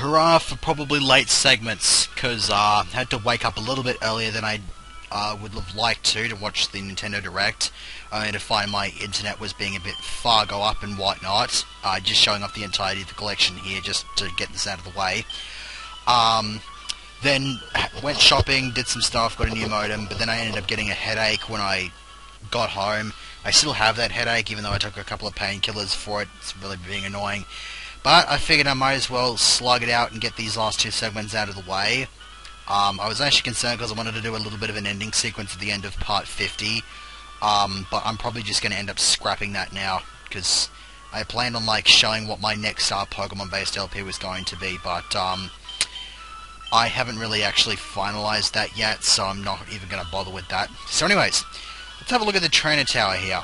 hurrah for probably late segments, because I had to wake up a little bit earlier than I would have liked to watch the Nintendo Direct, only to find my internet was being a bit far go up and whatnot. Just showing off the entirety of the collection here, just to get this out of the way. Then went shopping, did some stuff, got a new modem, but then I ended up getting a headache when I got home. I still have that headache, even though I took a couple of painkillers for it. It's really being annoying. But I figured I might as well slug it out and get these last two segments out of the way. I was actually concerned because I wanted to do a little bit of an ending sequence at the end of part 50. But I'm probably just going to end up scrapping that now, because I planned on showing what my next Pokemon-based LP was going to be, but I haven't really actually finalized that yet, so I'm not even going to bother with that. So anyways, let's have a look at the trainer tower here.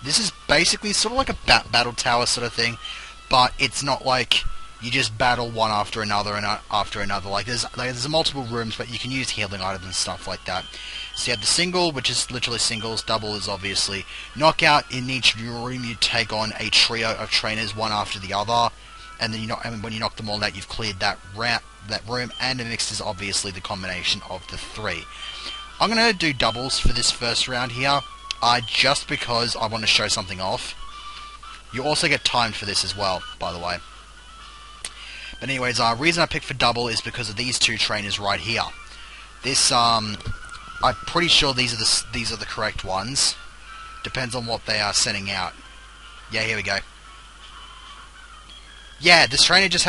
This is basically sort of like a battle tower sort of thing, but it's not like you just battle one after another and after another. There's multiple rooms, but you can use healing items and stuff like that. So you have the single, which is literally singles. Double is obviously knockout. In each room, you take on a trio of trainers, one after the other, and then when you knock them all out, you've cleared that room. And the next is obviously the combination of the three. I'm gonna do doubles for this first round here, just because I want to show something off. You also get timed for this as well, by the way. But anyways, reason I picked for double is because of these two trainers right here. This, I'm pretty sure these are the correct ones. Depends on what they are sending out. Yeah, here we go. Yeah, this trainer just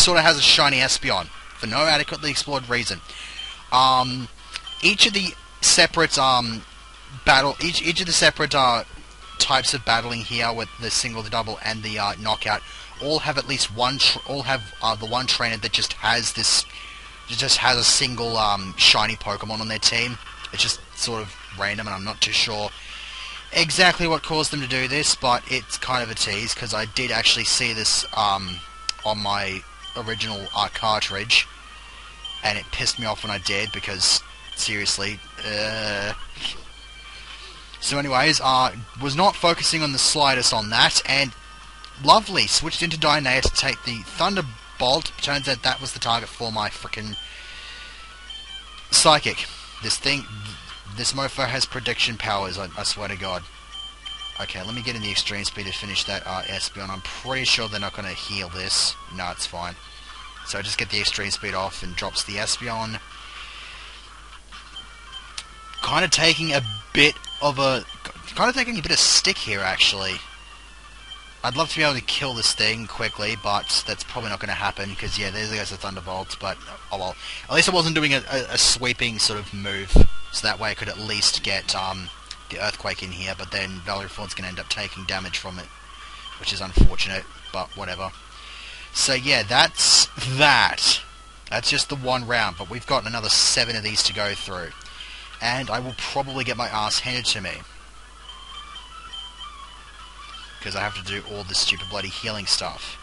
sort of has a shiny Espeon for no adequately explored reason. Each of the separate each of the separate types of battling here, with the single, the double, and the knockout, all have at least one. The one trainer that just has a single shiny Pokemon on their team. It's just sort of random, and I'm not too sure exactly what caused them to do this, but it's kind of a tease, because I did actually see this on my original cartridge, and it pissed me off when I did, because seriously. So anyways, was not focusing on the slightest on that, and lovely, switched into Dynaya to take the Thunderbolt. Turns out that was the target for my frickin' Psychic. This mofo has prediction powers, I swear to God. Okay, let me get in the extreme speed to finish that Espeon. I'm pretty sure they're not going to heal this. No, it's fine. So I just get the extreme speed off and drops the Espeon. Kind of taking a bit of stick here, actually. I'd love to be able to kill this thing quickly, but that's probably not going to happen, because yeah, there goes the Thunderbolt, but oh well. At least I wasn't doing a sweeping sort of move, so that way I could at least get the Earthquake in here, but then Valorforn's going to end up taking damage from it, which is unfortunate, but whatever. So yeah, that's that. That's just the one round, but we've got another 7 of these to go through. And I will probably get my ass handed to me, because I have to do all this stupid bloody healing stuff.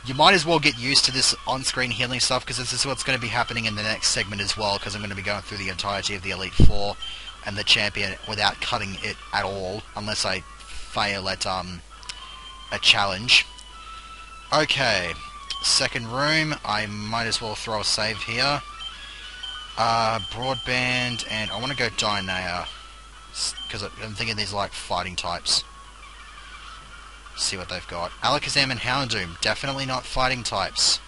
You might as well get used to this on-screen healing stuff, because this is what's going to be happening in the next segment as well, because I'm going to be going through the entirety of the Elite Four and the Champion without cutting it at all, unless I fail at a challenge. Okay, second room. I might as well throw a save here. Broadband, and I want to go Dynaya, because I'm thinking these are like fighting types. See what they've got. Alakazam and Houndoom, definitely not fighting types.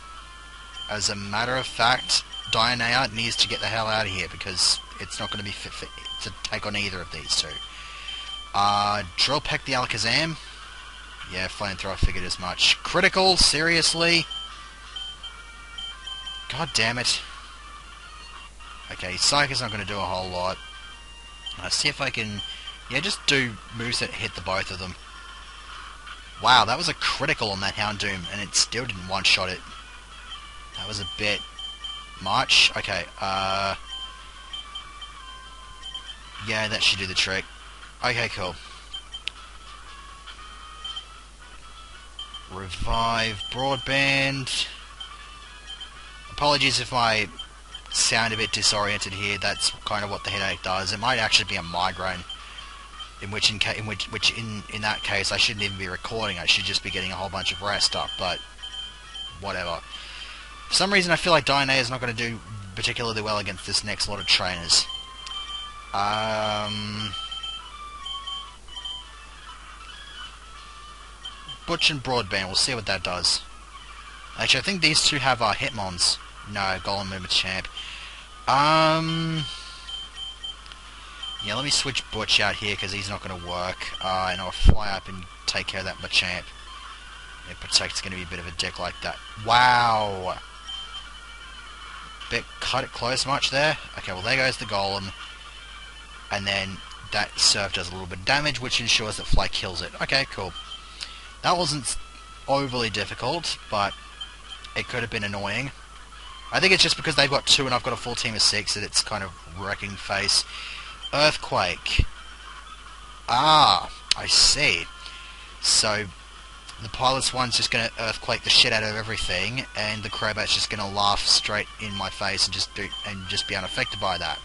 As a matter of fact, Dynaya needs to get the hell out of here, because it's not going to be fit to take on either of these two. Drill Peck the Alakazam. Yeah, Flamethrower, figured as much. Critical, seriously? God damn it. Okay, Psychic not going to do a whole lot. See if I can... Yeah, just do moves that hit the both of them. Wow, that was a critical on that Houndoom, and it still didn't one-shot it. That was a bit much. Okay, yeah, that should do the trick. Okay, cool. Revive Broadband. Apologies if I sound a bit disoriented here. That's kind of what the headache does. It might actually be a migraine, in that case I shouldn't even be recording. I should just be getting a whole bunch of rest up. But whatever. For some reason I feel like Diane is not going to do particularly well against this next lot of trainers. Butch and Broadband, we'll see what that does. Actually, I think these two have Hitmons. No, Golem Movement Champ. Yeah, let me switch Butch out here because he's not going to work. And I'll fly up and take care of that Machamp. Yeah, Protect's going to be a bit of a dick like that. Wow! Bit cut it close much there. Okay, well there goes the Golem. And then that Surf does a little bit of damage, which ensures that Fly kills it. Okay, cool. That wasn't overly difficult, but it could have been annoying. I think it's just because they've got 2 and I've got a full team of 6 that it's kind of wrecking face. Earthquake. Ah, I see. So the Pilot's one's just going to Earthquake the shit out of everything, and the Crobat's just going to laugh straight in my face and just be unaffected by that.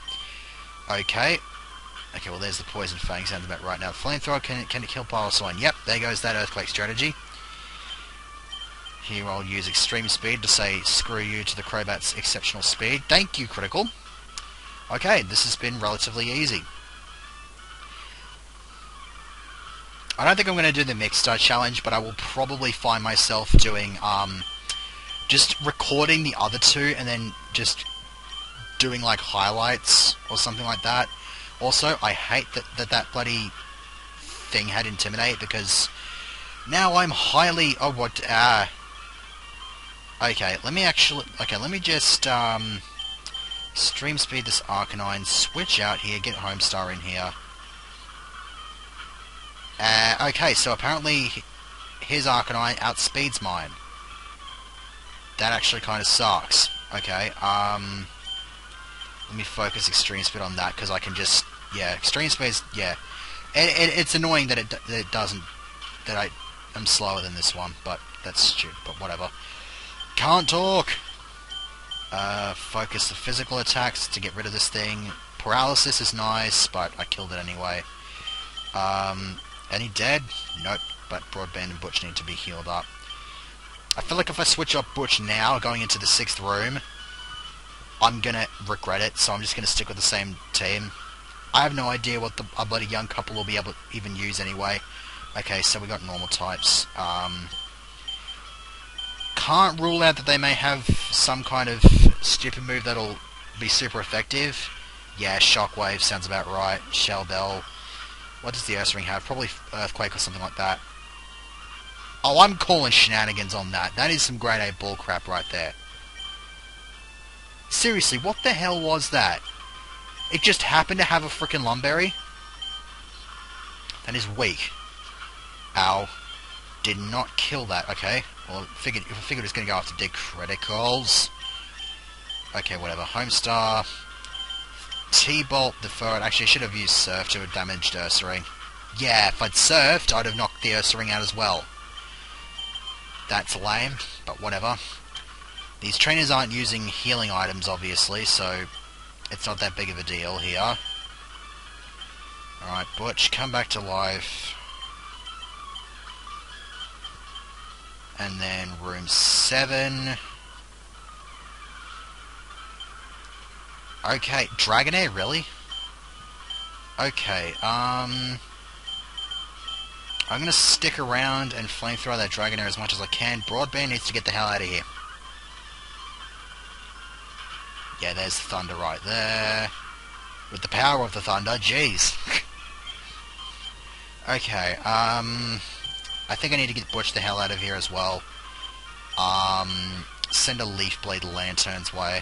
Okay. Okay, well there's the Poison Fang, sounds about right now. Flamethrower, can it kill Pilot's one? Yep, there goes that Earthquake strategy. Here I'll use Extreme Speed to say screw you to the Crobat's exceptional speed. Thank you, Critical. Okay, this has been relatively easy. I don't think I'm going to do the Mixed Star Challenge, but I will probably find myself doing, just recording the other two and then just doing, like, highlights or something like that. Also, I hate that bloody thing had Intimidate, because now I'm highly... Oh, what... Okay, let me just, Stream Speed this Arcanine, switch out here, get Homestar in here. Okay, so apparently his Arcanine outspeeds mine. That actually kind of sucks. Okay, let me focus Extreme Speed on that, because I can just... Yeah, Extreme Speed, yeah. It's annoying that it doesn't... That I'm slower than this one, but that's stupid, but whatever. Can't talk! Focus the physical attacks to get rid of this thing. Paralysis is nice, but I killed it anyway. Any dead? Nope, but Broadband and Butch need to be healed up. I feel like if I switch up Butch now, going into the 6th room, I'm gonna regret it, so I'm just gonna stick with the same team. I have no idea what a bloody young couple will be able to even use anyway. Okay, so we got normal types. Can't rule out that they may have some kind of stupid move that'll be super effective. Yeah, Shockwave sounds about right. Shell Bell. What does the Ursaring have? Probably Earthquake or something like that. Oh, I'm calling shenanigans on that. That is some grade A bullcrap right there. Seriously, what the hell was that? It just happened to have a frickin' Lumberry? That is weak. Ow. Did not kill that. Okay. Well, I figured it's going to go after dig criticals. Okay, whatever. Homestar. T-Bolt, Defer it. Actually, I should have used Surf to have damaged Ursaring. Yeah, if I'd surfed, I'd have knocked the Ursaring out as well. That's lame, but whatever. These trainers aren't using healing items, obviously, so it's not that big of a deal here. Alright, Butch, come back to life. And then room 7. Okay, Dragonair, really? Okay, I'm gonna stick around and flamethrower that Dragonair as much as I can. Broadband needs to get the hell out of here. Yeah, there's Thunder right there. With the power of the Thunder, jeez. Okay, I think I need to get Butch the hell out of here as well. Send a Leaf Blade Lantern's way.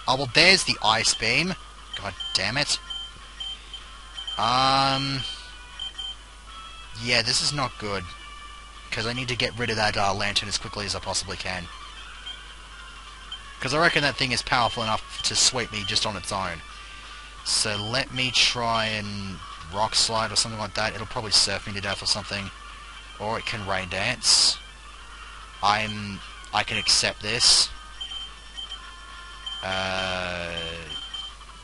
Oh, well, there's the Ice Beam. God damn it. Yeah, this is not good. Because I need to get rid of that Lantern as quickly as I possibly can. Because I reckon that thing is powerful enough to sweep me just on its own. So let me try and Rock Slide or something like that. It'll probably surf me to death or something. Or it can Rain Dance. I can accept this.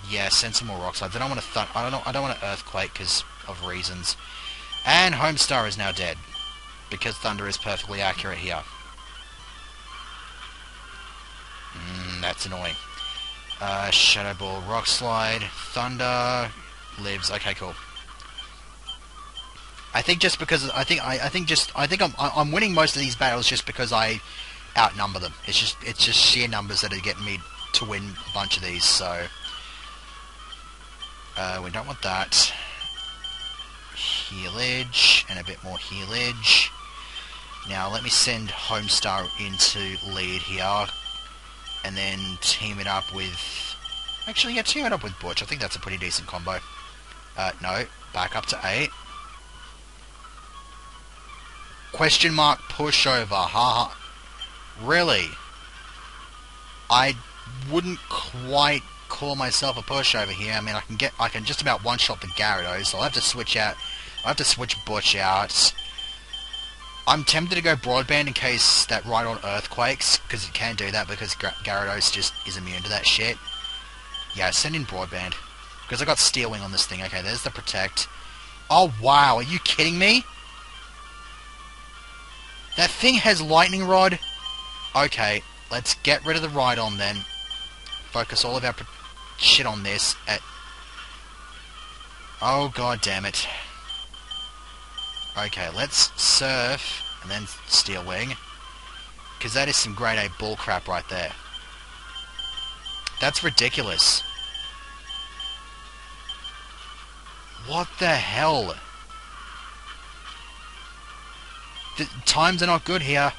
Yeah, send some more Rock Slides. I don't want to I don't want to Earthquake because of reasons. And Homestar is now dead. Because Thunder is perfectly accurate here. That's annoying. Shadow Ball, Rock Slide, Thunder, lives. Okay, cool. I think just because I think I'm winning most of these battles just because I outnumber them. It's just sheer numbers that are getting me to win a bunch of these. So we don't want that. Healage and a bit more healage. Now let me send Homestar into lead here, and then team it up with. Actually, yeah, team it up with Butch. I think that's a pretty decent combo. No, back up to 8. Question mark pushover. Haha. Really? I wouldn't quite call myself a pushover here. I mean, I can just about one-shot the Gyarados, so I'll have to switch out. I'll have to switch Butch out. I'm tempted to go Broadband in case that Rhydon Earthquakes, because it can do that because Gyarados just is immune to that shit. Yeah, send in Broadband. Because I got Steel Wing on this thing. Okay, there's the Protect. Oh, wow. Are you kidding me? That thing has Lightning Rod? Okay, let's get rid of the Rhydon then. Focus all of our shit on this. Oh, god damn it. Okay, let's Surf, and then Steel Wing. Because that is some grade A bullcrap right there. That's ridiculous. What the hell? The times are not good here.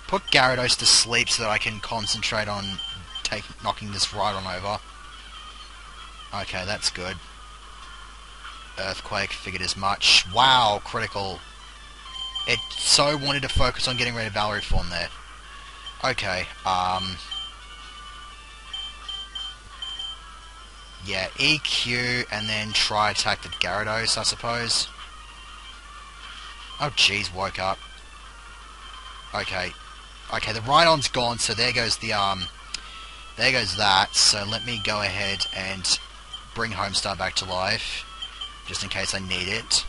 Put Gyarados to sleep so that I can concentrate on knocking this Rhydon over. Okay, that's good. Earthquake, figured as much. Wow, critical. It so wanted to focus on getting rid of Valerie Form there. Okay, yeah, EQ, and then try attack the Gyarados, I suppose. Oh, jeez, woke up. Okay. Okay, the Rhydon's gone, so there goes the, there goes that. So let me go ahead and bring Homestar back to life, just in case I need it.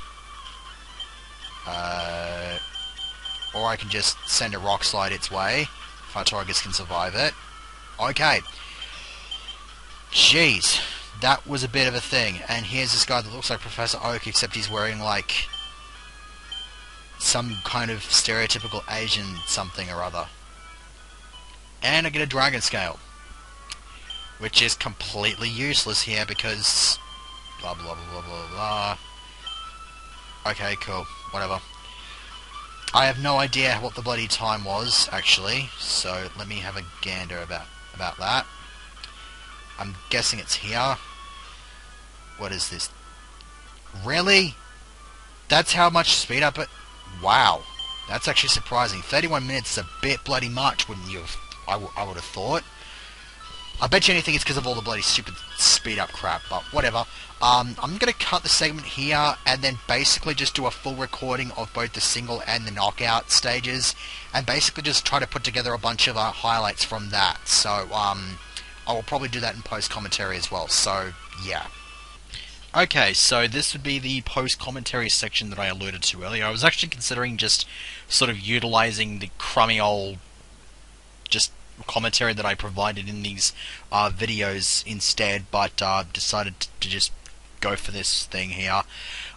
Or I can just send a Rock Slide its way, if Artorigas can survive it. Okay. Jeez, that was a bit of a thing. And here's this guy that looks like Professor Oak, except he's wearing, like, some kind of stereotypical Asian something or other. And I get a Dragon Scale, which is completely useless here because blah blah blah blah blah blah. Okay, cool, whatever. I have no idea what the bloody time was actually, so let me have a gander about that. I'm guessing it's here. What is this? Really? That's how much speed up it? Wow, that's actually surprising. 31 minutes is a bit bloody much, wouldn't you have? I would have thought. I bet you anything it's because of all the bloody stupid speed up crap, but whatever. I'm going to cut the segment here and then basically just do a full recording of both the single and the knockout stages, and basically just try to put together a bunch of highlights from that. So I will probably do that in post-commentary as well, so yeah. Okay, so this would be the post-commentary section that I alluded to earlier. I was actually considering just sort of utilizing the crummy old just commentary that I provided in these videos instead, but decided to just go for this thing here.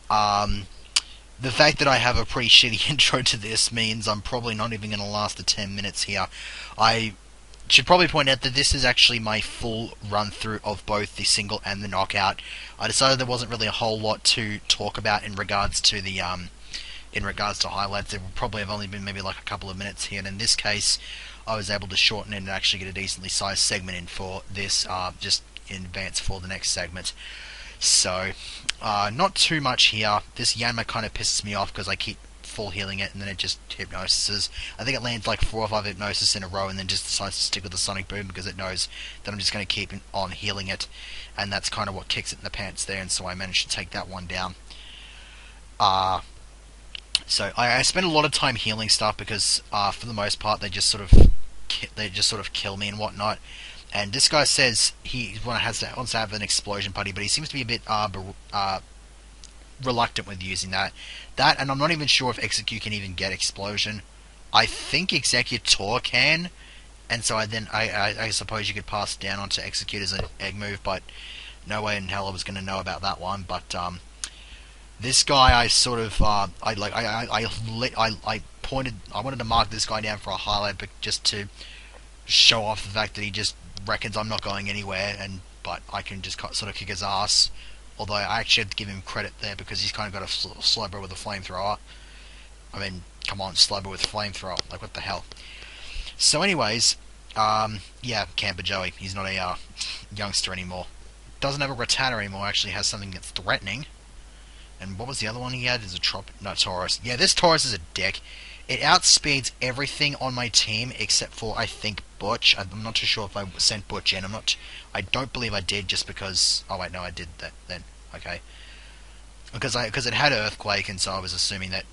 The fact that I have a pretty shitty intro to this means I'm probably not even going to last the 10 minutes here. I should probably point out that this is actually my full run-through of both the single and the knockout. I decided there wasn't really a whole lot to talk about in regards to the highlights. There would probably have only been maybe like a couple of minutes here, and in this case I was able to shorten it and actually get a decently sized segment in for this, just in advance for the next segment. So, not too much here. This Yanma kind of pisses me off because I keep full healing it and then it just hypnosises. I think it lands like 4 or 5 hypnosis in a row and then just decides to stick with the Sonic Boom because it knows that I'm just going to keep on healing it, and that's kind of what kicks it in the pants there, and so I managed to take that one down. So I spend a lot of time healing stuff because for the most part they just sort of kill me and whatnot. And this guy says he wants to have an explosion putty, but he seems to be a bit reluctant with using that. And I'm not even sure if Execute can even get explosion. I think Executor can, and so I suppose you could pass it down onto Execute as an egg move, but no way in hell I was going to know about that one. But this guy, I sort of I pointed, I wanted to mark this guy down for a highlight, but just to show off the fact that he just reckons I'm not going anywhere, and but I can just sort of kick his ass. Although I actually have to give him credit there because he's kind of got a slobber with a flamethrower. I mean, come on, slobber with flamethrower, like what the hell? So, anyways, yeah, Camper Joey, he's not a youngster anymore. Doesn't have a Rattata anymore. Actually, has something that's threatening. And what was the other one he had? Is a Taurus. Yeah, this Taurus is a dick. It outspeeds everything on my team except for, I think, Butch. I'm not too sure if I sent Butch in. I don't believe I did, just because. Oh wait, no, I did that then. Okay, because it had Earthquake, and so I was assuming that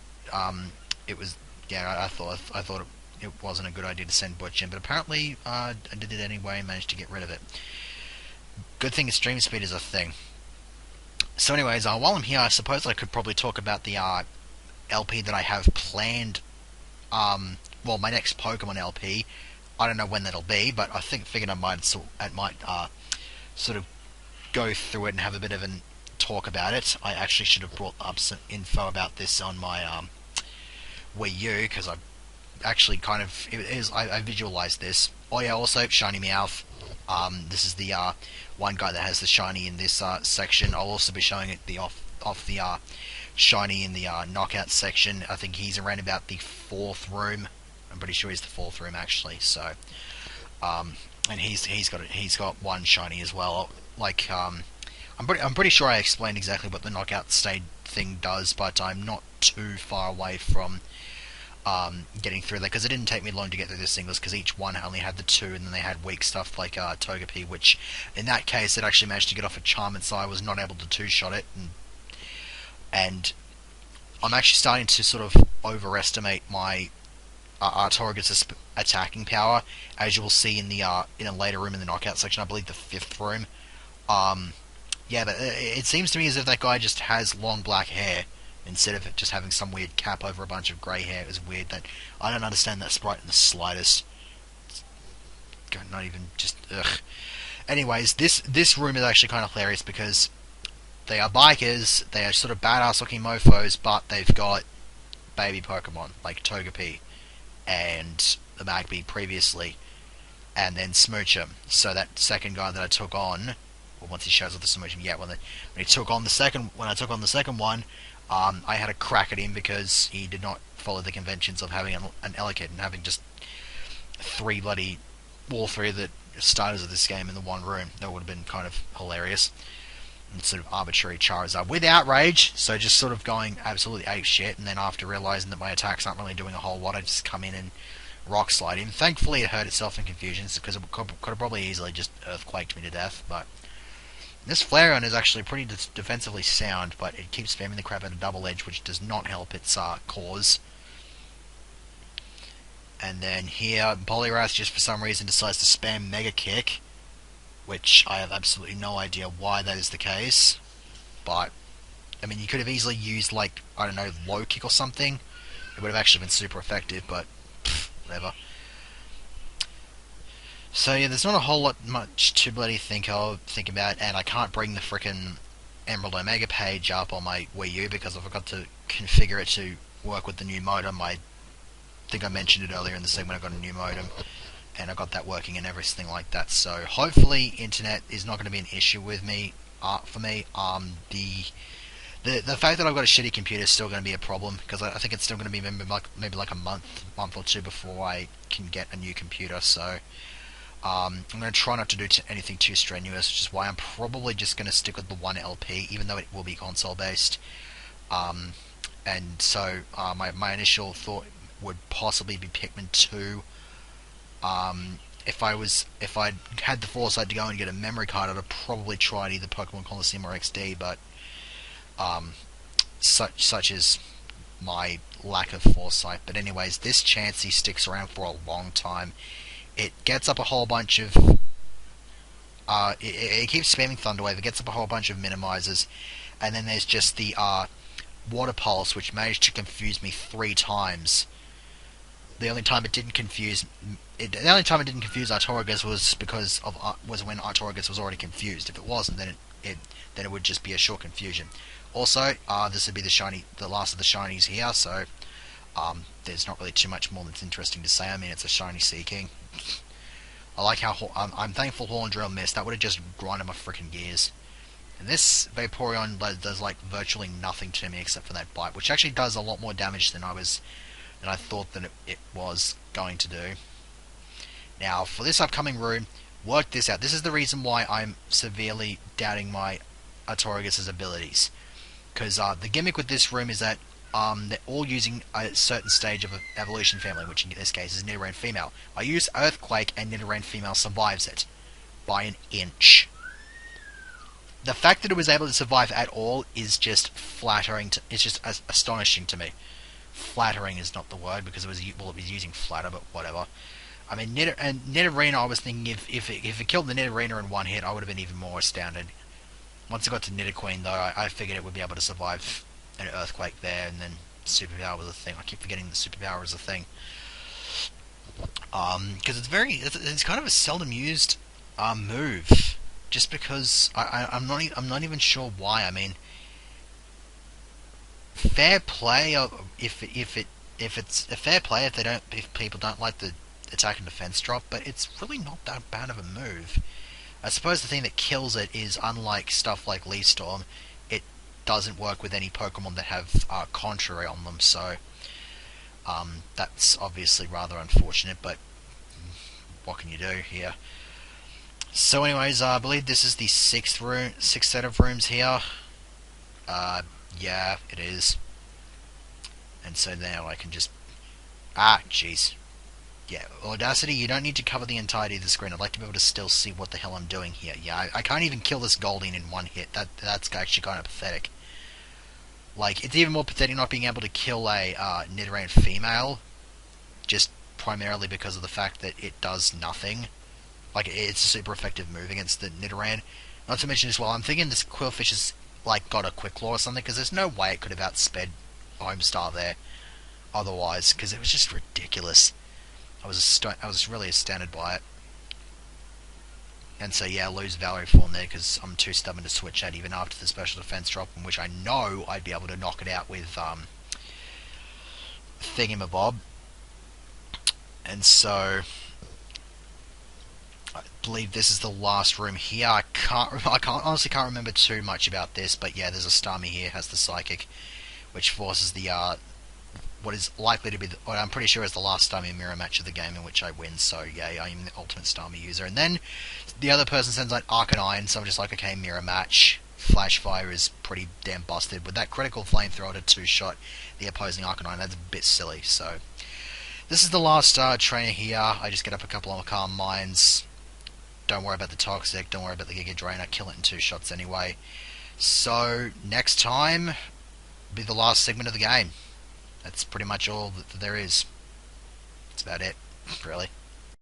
it was. Yeah, I thought it wasn't a good idea to send Butch in, but apparently I did it anyway and managed to get rid of it. Good thing stream speed is a thing. So anyways, while I'm here, I suppose I could probably talk about the LP that I have planned. Well, my next Pokemon LP. I don't know when that'll be, but figured I might sort of go through it and have a bit of a talk about it. I actually should have brought up some info about this on my Wii U, because I actually kind of I visualized this. Oh yeah, also Shiny Meowth. This is the one guy that has the shiny in this section. I'll also be showing it the off the shiny in the knockout section. I think he's around about the 4th room. I'm pretty sure he's the 4th room actually. So, and he's got one shiny as well. Like I'm pretty sure I explained exactly what the knockout stage thing does, but I'm not too far away from getting through that, because it didn't take me long to get through the singles, because each one only had the 2, and then they had weak stuff like Togepi, which in that case it actually managed to get off a charm, and so I was not able to 2-shot it, and I'm actually starting to sort of overestimate my Torragus's attacking power, as you will see in a later room in the knockout section. I believe the 5th room. Yeah, but it seems to me as if that guy just has long black hair instead of just having some weird cap over a bunch of grey hair. It was weird. That I don't understand that sprite in the slightest. Not even just ugh. Anyways, this room is actually kind of hilarious because they are bikers. They are sort of badass looking mofos, but they've got baby Pokemon like Togepi and the Magby previously, and then Smoochum. So that second guy that I took on, well, once he shows off the Smoochum, yeah, when I took on the second one, I had a crack at him because he did not follow the conventions of having an Elekid and having just all three of the starters of this game in the one room. That would have been kind of hilarious. And sort of arbitrary Charizard with Outrage, so just sort of going absolutely ape shit, and then after realizing that my attacks aren't really doing a whole lot, I just come in and Rock Slide him. Thankfully it hurt itself in confusions, because it could have probably easily just Earthquaked me to death, but this Flareon is actually pretty defensively sound, but it keeps spamming the crap out of Double Edge, which does not help its cause. And then here, Poliwrath just for some reason decides to spam Mega Kick, which I have absolutely no idea why that is the case. But, I mean, you could have easily used, like, I don't know, Low Kick or something. It would have actually been super effective, but whatever. So yeah, there's not a whole lot much to bloody think about, and I can't bring the frickin' Emerald Omega page up on my Wii U because I forgot to configure it to work with the new modem. I think I mentioned it earlier in the segment. I got a new modem, and I got that working and everything like that. So hopefully, internet is not going to be an issue with me. For me, the fact that I've got a shitty computer is still going to be a problem, because I think it's still going to be maybe like a month or two before I can get a new computer. So I'm going to try not to do anything too strenuous, which is why I'm probably just going to stick with the one LP, even though it will be console based. And so my initial thought would possibly be Pikmin 2. If I had the foresight to go and get a memory card, I'd have probably tried either Pokemon Coliseum or XD, but such is my lack of foresight. But anyways, this Chansey sticks around for a long time. It gets up a whole bunch of it keeps spamming Thunderwave. It gets up a whole bunch of minimizers, and then there's just the Water Pulse, which managed to confuse me 3 times. The only time it didn't confuse the only time it didn't confuse Artorigas was when Artorigas was already confused. If it wasn't, then it would just be a short confusion. Also, this would be the last of the shinies here, so there's not really too much more that's interesting to say. I mean, it's a shiny Sea King. I like how I'm thankful Horn Drill missed. That would have just grinded my freaking gears. And this Vaporeon does like virtually nothing to me except for that bite, which actually does a lot more damage than I thought that it was going to do. Now, for this upcoming room, work this out. This is the reason why I'm severely doubting my Artorigas' abilities. Because the gimmick with this room is that they're all using a certain stage of evolution family, which in this case is Nidoran Female. I use Earthquake and Nidoran Female survives it by an inch. The fact that it was able to survive at all is just flattering. It's just astonishing to me. Flattering is not the word because it was using flatter, but whatever. I mean, Nidorina, I was thinking if it killed the Nidorina in one hit, I would have been even more astounded. Once it got to Nidoqueen, though, I figured it would be able to survive an Earthquake there, and then Superpower was a thing. I keep forgetting the Superpower is a thing. Because it's kind of a seldom used move. Just because I'm not even sure why. I mean, fair play if it's a fair play if people don't like the attack and defense drop, but it's really not that bad of a move. I suppose the thing that kills it is, unlike stuff like Leaf Storm, it doesn't work with any Pokemon that have contrary on them, so that's obviously rather unfortunate, but what can you do here? So anyways, I believe this is the sixth set of rooms here. Yeah, it is. And so now I can just... jeez. Yeah, Audacity, you don't need to cover the entirety of the screen. I'd like to be able to still see what the hell I'm doing here. Yeah, I can't even kill this Goldeen in one hit. That's actually kind of pathetic. Like, it's even more pathetic not being able to kill a Nidoran Female, just primarily because of the fact that it does nothing. Like, it's a super effective move against the Nidoran. Not to mention as well, I'm thinking this Quillfish has, like, got a Quick Claw or something, because there's no way it could have outsped Homestar there otherwise, because it was just ridiculous. I was really astounded by it. And so, yeah, I lose Valor Form there, because I'm too stubborn to switch out even after the special defense drop, in which I know I'd be able to knock it out with, Thingamabob. And so... I believe this is the last room here. I honestly can't remember too much about this, but yeah, there's a Starmie here, has the Psychic, which forces the what is likely to be what I'm pretty sure is the last Starmie mirror match of the game in which I win. So yeah, I am the ultimate Starmie user. And then the other person sends out Arcanine, so I'm just like, okay, mirror match. Flash Fire is pretty damn busted. With that critical flamethrower to two-shot the opposing Arcanine, that's a bit silly. So this is the last trainer here. I just get up a couple of Calm Minds. Don't worry about the Toxic, don't worry about the Giga Drainer, kill it in 2 shots anyway. So, next time, be the last segment of the game. That's pretty much all that there is. That's about it, really.